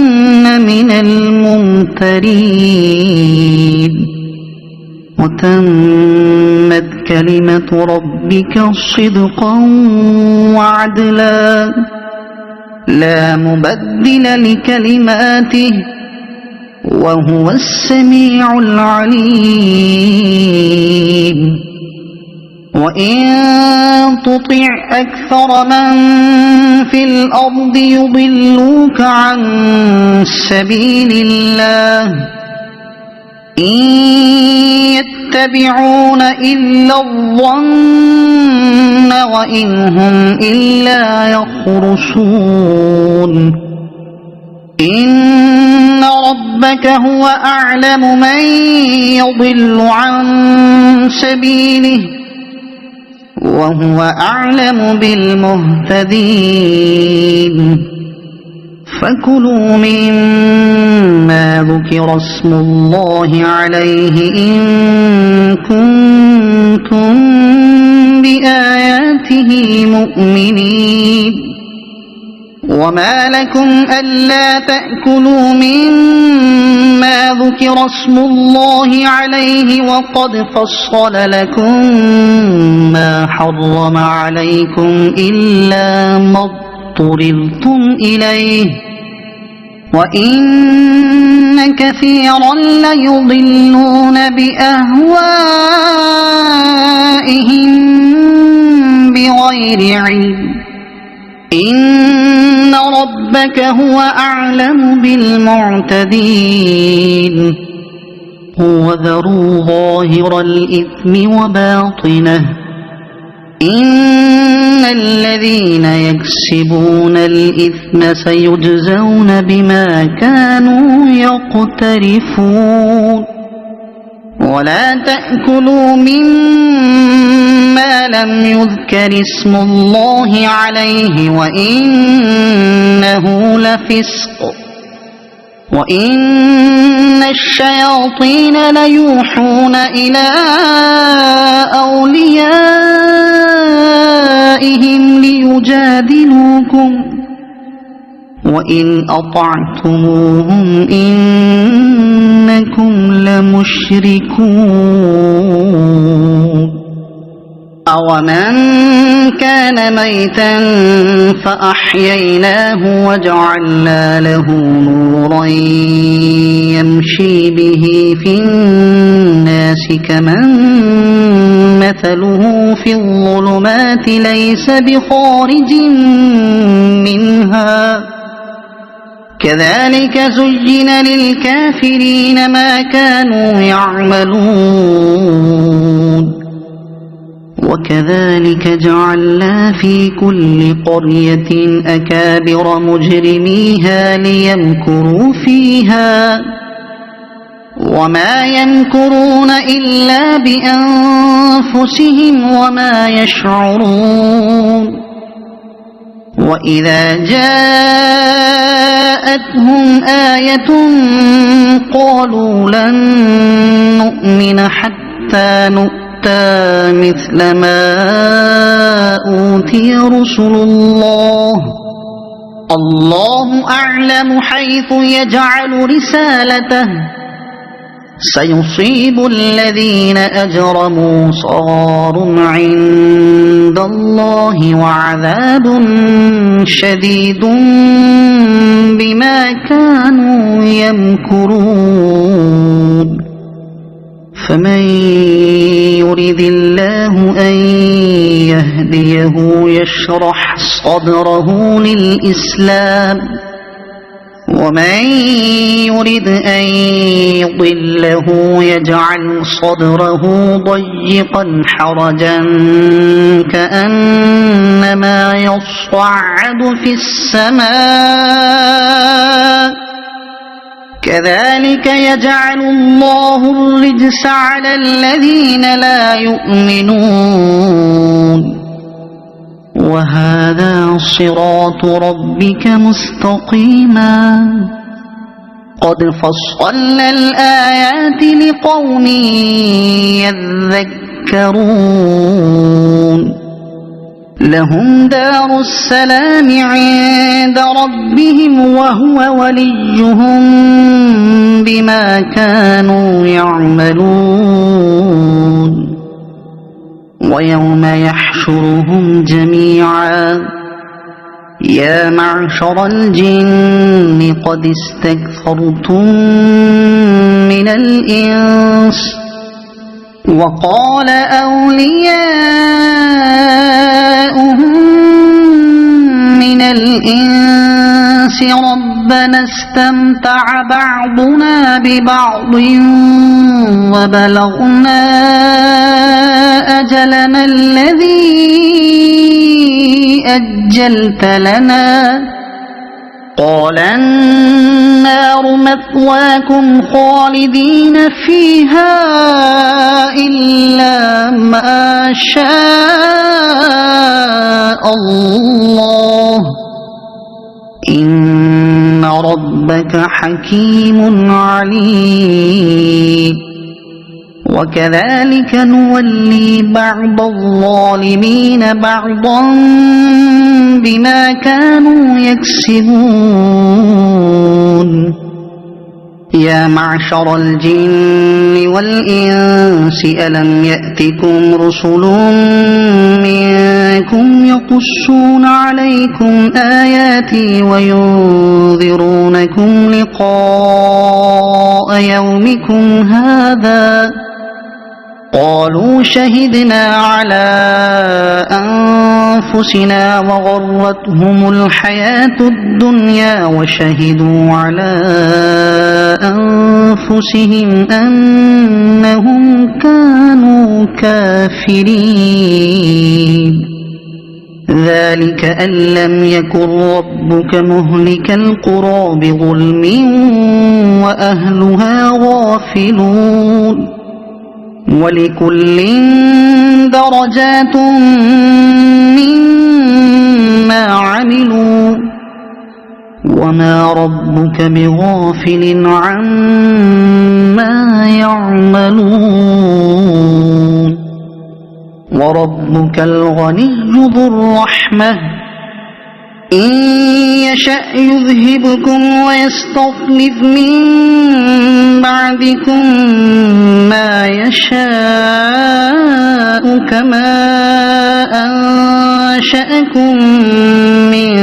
من الممترين وتمت كلمة ربك صدقا وعدلا لا مبدل لكلماته وهو السميع العليم وإن تطع أكثر من في الأرض يضلوك عن سبيل الله إن يتبعون إلا الظن وإن هم إلا يخرصون إن ربك هو أعلم من يضل عن سبيله وهو أعلم بالمهتدين فكلوا مما ذكر اسم الله عليه إن كنتم بآياته مؤمنين وما لكم ألا تأكلوا مما ذكر اسم الله عليه وقد فصل لكم ما حرم عليكم إلا ما اضطررتم إليه وإن كثيرا ليضلون بأهوائهم بغير علم إن ربك هو أعلم بالمعتدين وذروا ظاهر الإثم وباطنه إن الذين يكسبون الإثم سيجزون بما كانوا يقترفون ولا تأكلوا مما لم يذكر اسم الله عليه وإنه لفسق وإن الشياطين ليوحون إلى أوليائهم ليجادلوكم وإن أطعتموهم إنكم لمشركون أَوَمَنْ كَانَ مَيْتًا فَأَحْيَيْنَاهُ وَجَعَلْنَا لَهُ نُورًا يَمْشِي بِهِ فِي النَّاسِ كَمَنْ مَثَلُهُ فِي الظُّلُمَاتِ لَيْسَ بِخَارِجٍ مِنْهَا كَذَلِكَ زُيِّنَ لِلْكَافِرِينَ مَا كَانُوا يَعْمَلُونَ وَكَذَلِكَ جَعَلْنَا فِي كُلِّ قَرْيَةٍ أَكَابِرَ مُجْرِمِيهَا لِيَمْكُرُوا فِيهَا وَمَا يَمْكُرُونَ إِلَّا بِأَنفُسِهِمْ وَمَا يَشْعُرُونَ وَإِذَا جَاءَتْهُمْ آيَةٌ قَالُوا لَن نُّؤْمِنَ حَتَّىٰ نُؤْتَىٰ مِثْلَ مَا أُوتِيَ رُسُلُ اللَّهِ اللَّهُ أَعْلَمُ حَيْثُ يَجْعَلُ رِسَالَتَهُ سَيُصِيبُ الَّذِينَ أَجْرَمُوا صَغَارٌ عِندَ اللَّهِ وَعَذَابٌ شَدِيدٌ بِمَا كَانُوا يَمْكُرُونَ فَمَن يُرِدِ اللَّهُ أَن يَهْدِيَهُ يَشْرَحْ صَدْرَهُ لِلْإِسْلَامِ وَمَن يُرِدْ أَن يُضِلَّهُ يَجْعَلْ صَدْرَهُ ضَيِّقًا حَرَجًا كَأَنَّمَا يَصَّعَّدُ فِي السَّمَاءِ كَذَلِكَ يَجْعَلُ اللَّهُ الرِّجْسَ عَلَى الَّذِينَ لَا يُؤْمِنُونَ وَهَذَا صِرَاطُ رَبِّكَ مُسْتَقِيمًا قَدْ فَصَّلْنَا الْآيَاتِ لِقَوْمٍ يَذَّكَّرُونَ لَهُمْ دَارُ السَّلَامِ عِندَ رَبِّهِمْ وَهُوَ وَلِيُّهُم بِمَا كَانُوا يَعْمَلُونَ وَيَوْمَ يَحْشُرُهُمْ جَمِيعًا يَا مَعْشَرَ الْجِنِّ قَدِ اسْتَكْثَرْتُم مِّنَ الْإِنسِ وَقَالَ أَوْلِيَاؤُهُم مِّنَ الْإِنسِ رَبَّنَا اسْتَمْتَعَ بَعْضُنَا بِبَعْضٍ وَبَلَغْنَا أَجَلَنَا الَّذِي أَجَّلْتَ لَنَا قَالَ النَّارُ مَثْوَاكُمْ خَالِدِينَ فِيهَا إِلَّا مَا شَاءَ اللَّهُ إِنَّ رَبَّكَ حَكِيمٌ عَلِيمٌ وَكَذَلِكَ نُوَلِّي بَعْضَ الظَّالِمِينَ بَعْضًا بِمَا كَانُوا يَكْسِبُونَ يَا مَعْشَرَ الْجِنِّ وَالْإِنسِ أَلَمْ يَأْتِكُمْ رُسُلٌ مِّنكُمْ يَقُصُّونَ عَلَيْكُمْ آيَاتِي وَيُنذِرُونَكُمْ لِقَاءَ يَوْمِكُمْ هَٰذَا قَالُوا شَهِدْنَا عَلَىٰ أَنفُسِنَا وَغَرَّتْهُمُ الْحَيَاةُ الدُّنْيَا وَشَهِدُوا عَلَىٰ أَنفُسِهِمْ أَنَّهُمْ كَانُوا كَافِرِينَ ذَلِكَ أَن لَّمْ يَكُن رَّبُّكَ مُهْلِكَ الْقُرَىٰ بِظُلْمٍ وَأَهْلُهَا غَافِلُونَ وَلِكُلٍّ دَرَجَاتٌ مِّمَّا عَمِلُوا وَمَا رَبُّكَ بِغَافِلٍ عَمَّا يَعْمَلُونَ وَرَبُّكَ الْغَنِيُّ ذُو الرَّحْمَةِ إن يشأ يذهبكم ويستخلف من بعدكم ما يشاء كما أنشأكم من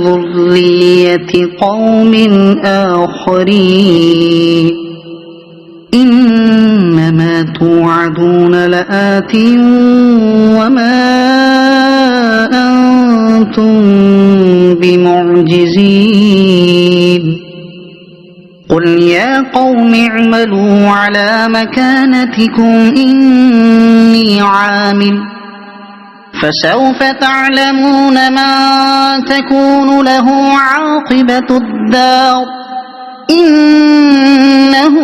ذرية قوم آخرين إنما توعدون لآت وما أنتم بمعجزين قل يا قوم اعملوا على مكانتكم إني عامل فسوف تعلمون من تكون له عاقبة الدار إنه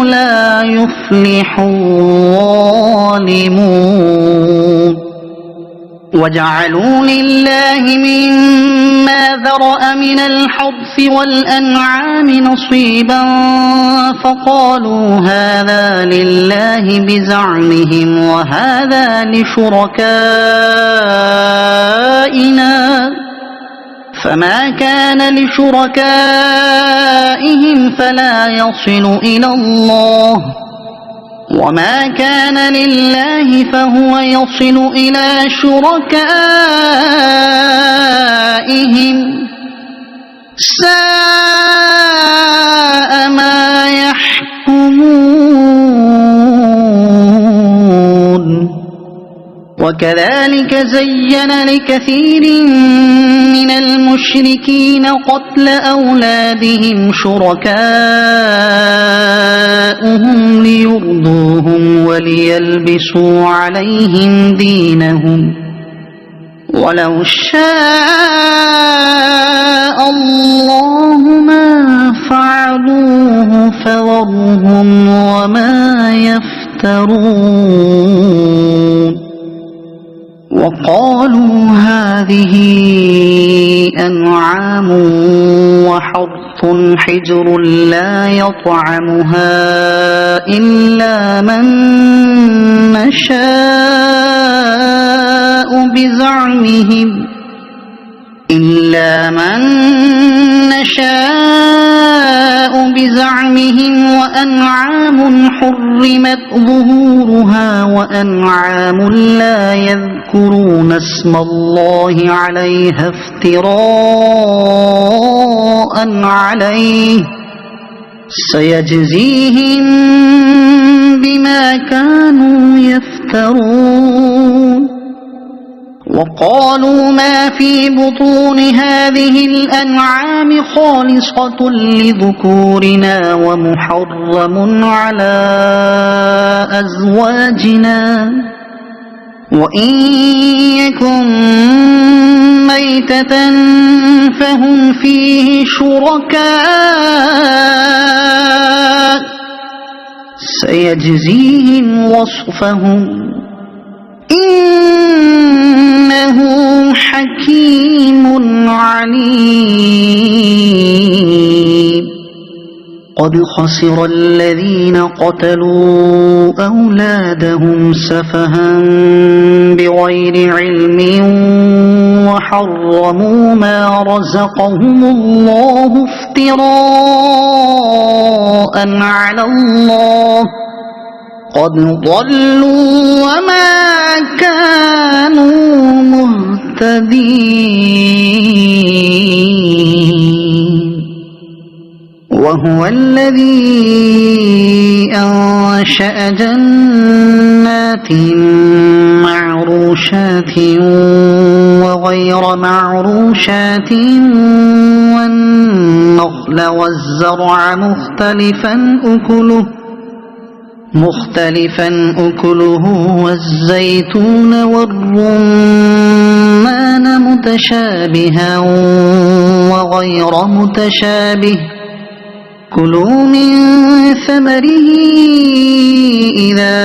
لا يفلح الظالمون وجعلوا لله مما ذرأ من الحرث والأنعام نصيبا فقالوا هذا لله بزعمهم وهذا لشركائنا فما كان لشركائهم فلا يصل إلى الله وما كان لله فهو يصل إلى شركائهم ساء ما يحكمون وكذلك زين لكثير من المشركين قتل أولادهم شركاؤهم ليرضوهم وليلبسوا عليهم دينهم ولو شاء الله ما فعلوه فذرهم وما يفترون وقالوا هذه أنعام وحرث حجر لا يطعمها إلا من نشاء بزعمهم وأنعام حرمت ظهورها وأنعام لا يذكرون اسم الله عليها افتراء عليه سيجزيهم بما كانوا يفترون وقالوا ما في بطون هذه الأنعام خالصة لذكورنا ومحرم على أزواجنا وإن يكن ميتة فهم فيه شركاء سيجزيهم وصفهم إنه حكيم عليم قد خسر الذين قتلوا أولادهم سفها بغير علم وحرموا ما رزقهم الله افتراء على الله قد ضلوا وما كانوا مهتدين وهو الذي أنشأ جنات معروشات وغير معروشات والنخل والزرع مختلفا أكله والزيتون والرمان متشابها وغير متشابه كلوا من ثمره إذا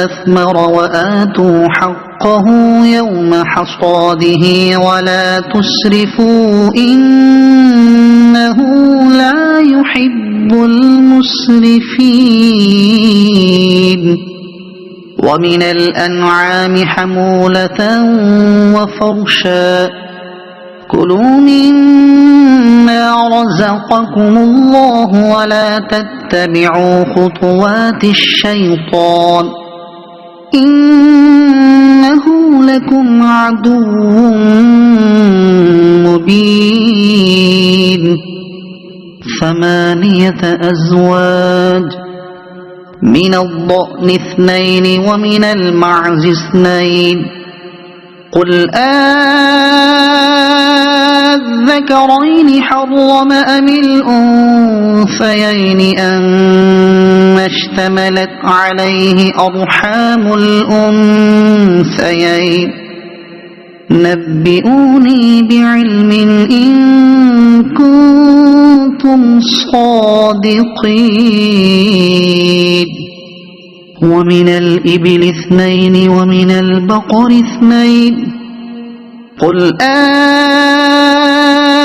أثمر وآتوا حقه يوم حصاده ولا تسرفوا إنه لا يحب المسرفين ومن الأنعام حمولة وفرشا كلوا مما رزقكم الله ولا تتبعوا خطوات الشيطان إنه لكم عدو مبين 8 أزواج من الضأن 2 ومن المعز 2 قل الذكرين حرم أم الأنثيين أما اشتملت عليه أرحام الأنثيين نبئوني بعلم إن كنتم صادقين ومن الإبل 2 ومن البقر 2 قل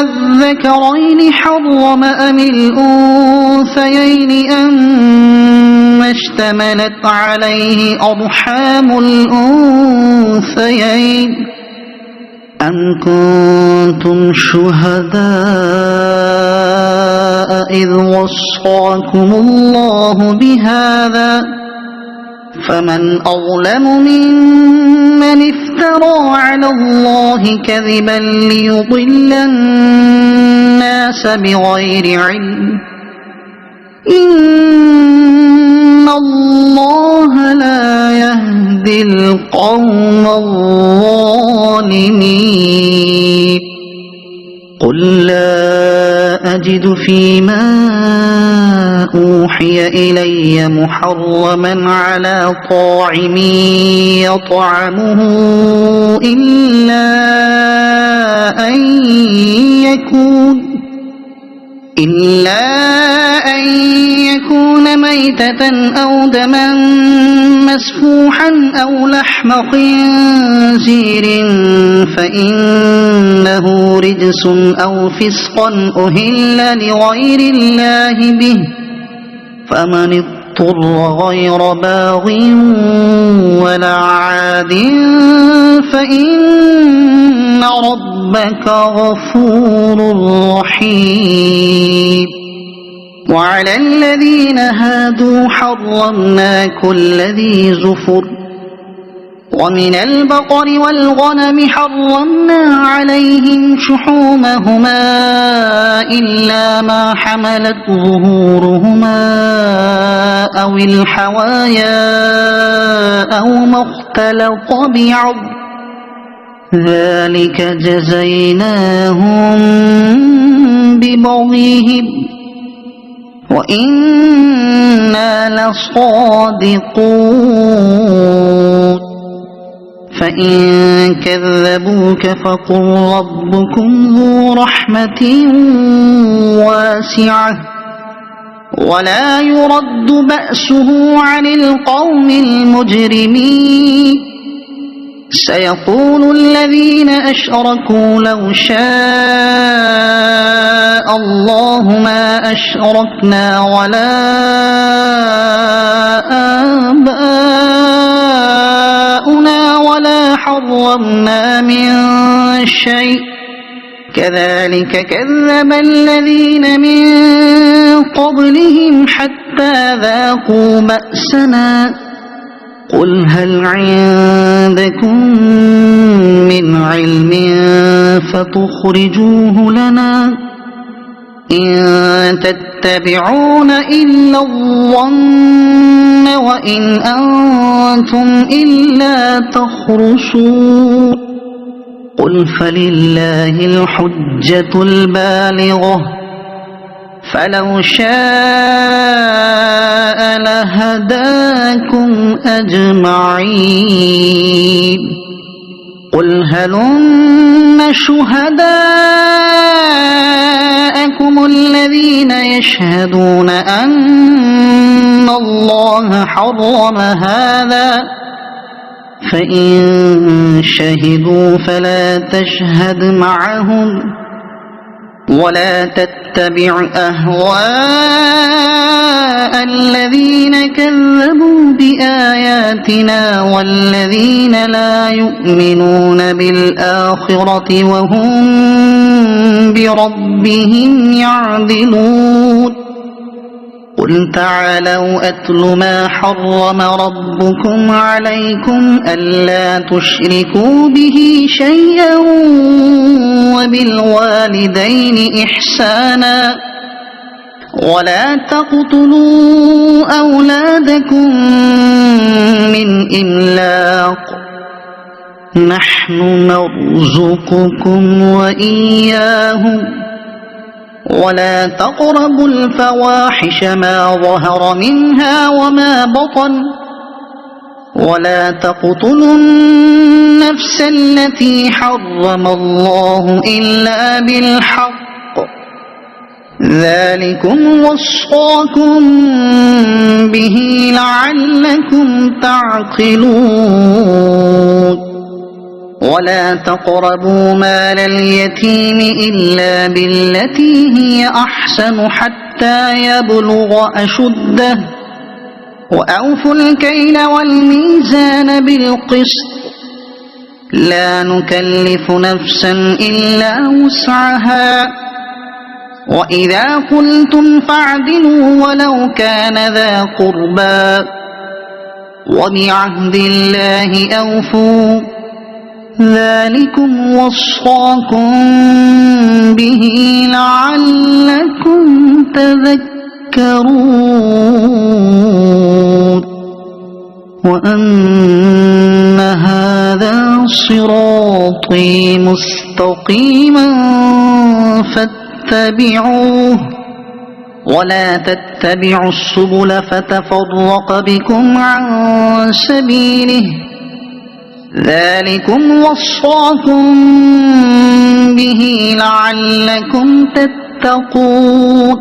الذكرين حرم أم الأنثيين أما اشتملت عليه أرحام الأنثيين أم كنتم شهداء إذ وصاكم الله بهذا فمن أظلم ممن افترى على الله كذبا ليضل الناس بغير علم إن الله لا يهدي القوم الظالمين قل لا أجد فيما أوحي إلي محرما على طاعم يطعمه إلا أن يكون ميتة أو دما مسفوحا أو لحم خنزير فإنه رجس أو فسقا أهل لغير الله به فمن اضطر غير باغ ولا عاد فإن ربك غفور رحيم وعلى الذين هادوا حرمنا كل ذي زفر ومن البقر والغنم حرمنا عليهم شحومهما إلا ما حملت ظهورهما أو الحوايا أو ما اختلط بعض ذلك جزيناهم ببغيهم وإنا لصادقون فإن كذبوك فقل ربكم ذو رحمة واسعة ولا يرد بأسه عن القوم المجرمين سيقول الذين أشركوا لو شاء الله ما أشركنا ولا آباؤنا ولا حرمنا من شيء كذلك كذب الذين من قبلهم حتى ذاقوا بأسنا قل هل عندكم من علم فتخرجوه لنا إن تتبعون إلا الظن وإن أنتم إلا تخرصون قل فلله الحجة البالغة فلو شاء لهداكم أجمعين قل هلم شهداءكم الذين يشهدون أن الله حرم هذا فإن شهدوا فلا تشهد معهم ولا تتبع أهواء الذين كذبوا بآياتنا والذين لا يؤمنون بالآخرة وهم بربهم يعدلون قل تعالوا أتل ما حرم ربكم عليكم ألا تشركوا به شيئا وبالوالدين إحسانا ولا تقتلوا أولادكم من إملاق نحن نرزقكم وإياهم ولا تقربوا الفواحش ما ظهر منها وما بطن ولا تقتلوا النفس التي حرم الله إلا بالحق ذلكم وصاكم به لعلكم تعقلون ولا تقربوا مال اليتيم إلا بالتي هي أحسن حتى يبلغ أشده وأوفوا الكيل والميزان بالقسط لا نكلف نفسا إلا وسعها وإذا قلتم فاعدلوا ولو كان ذا قربى وبعهد الله أوفوا ذلكم وصاكم به لعلكم تذكرون وأن هذا صراطي مستقيما فاتبعوه ولا تتبعوا السبل فتفرق بكم عن سبيله ذلكم وصاكم به لعلكم تتقون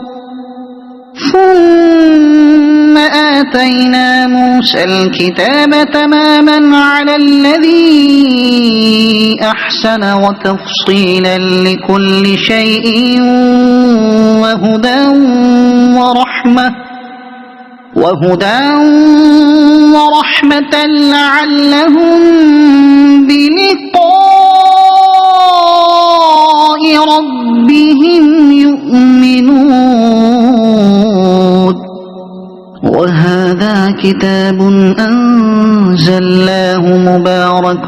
ثم آتينا موسى الكتاب تماما على الذي أحسن وتفصيلا لكل شيء وهدى ورحمة لعلهم بلقاء ربهم يؤمنون وهذا كتاب أنزلناه مبارك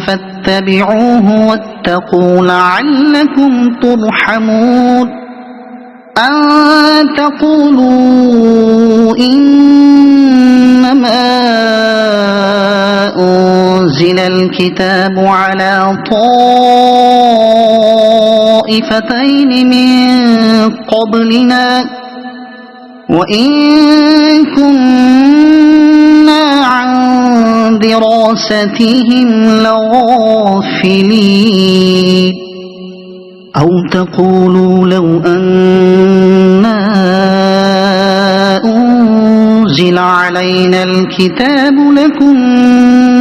فاتبعوه واتقوا لعلكم ترحمون أن تقولوا إنما أنزل الكتاب على طائفتين من قبلنا وإن كنا عن دراستهم لغافلين أو تقولوا لو أنا أنزل علينا الكتاب لكنا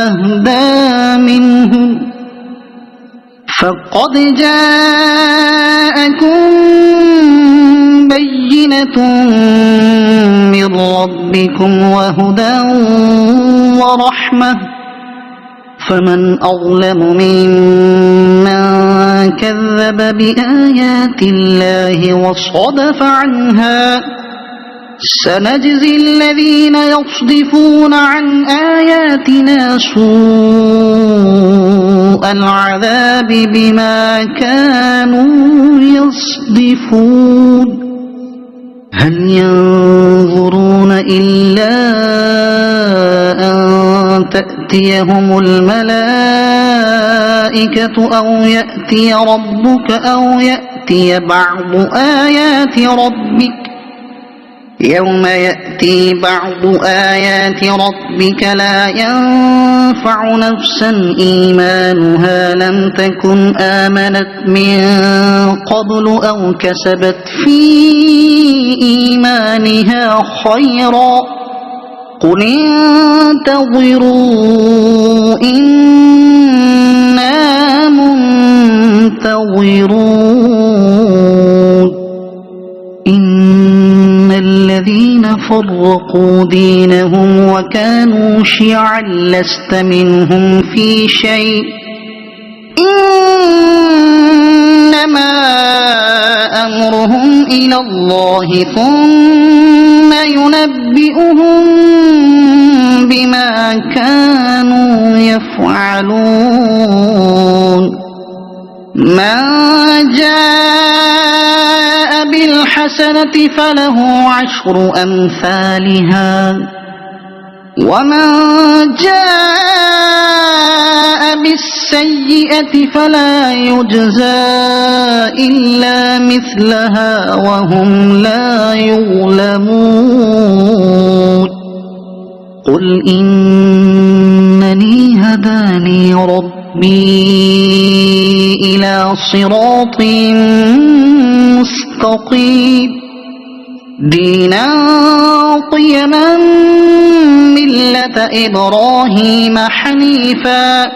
أهدى منهم فقد جاءكم بينة من ربكم وهدى ورحمة فمن أظلم ممن كذب بآيات الله وصدف عنها سنجزي الذين يصدفون عن آياتنا سوء العذاب بما كانوا يصدفون هل ينظرون إلا أن تأتيهم الملائكة أو يأتي ربك أو يأتي بعض آيات ربك يوم يأتي بعض آيات ربك لا ينفع نفسا إيمانها لم تكن آمنت من قبل أو كسبت في إيمانها خيرا قل انتظروا إنا منتظرون يبصرون إن الذين فرقوا دينهم وكانوا شيعا لست منهم في شيء إنما أمرهم إلى الله ثم ينبئهم بما كانوا يفعلون من جاء بالحسنة فله عشر أمثالها ومن جاء بالسيئة فلا يجزى إلا مثلها وهم لا يظلمون قل إنني هداني ربي إلى صراط مستقيم دينا قيما ملة إبراهيم حنيفا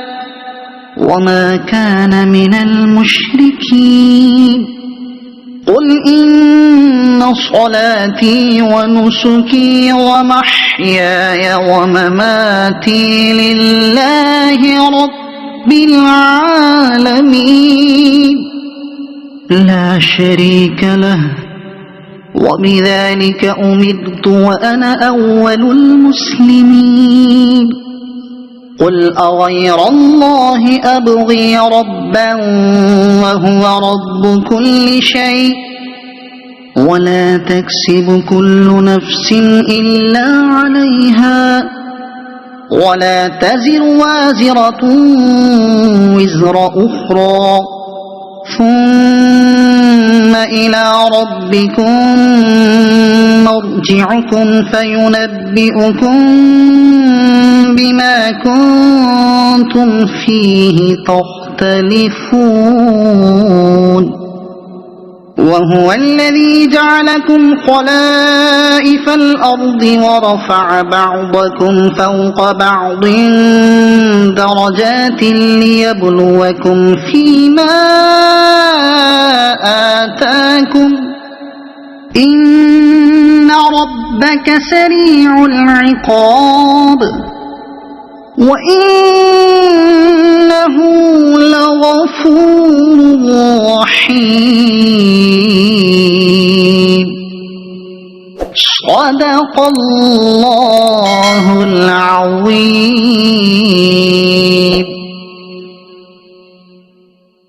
وما كان من المشركين قل إن صلاتي ونسكي ومحياي ومماتي لله رب العالمين لا شريك له وبذلك أمرت وأنا أول المسلمين قل أغير الله أبغي ربا وهو رب كل شيء ولا تكسب كل نفس إلا عليها ولا تزر وازرة وزر أخرى ثم إلى ربكم مرجعكم فينبئكم بما كنتم فيه تختلفون وهو الذي جعلكم خلائف الأرض ورفع بعضكم فوق بعض درجات ليبلوكم فيما آتاكم إن ربك سريع العقاب وإنه لغفور رحيم صدق الله العظيم.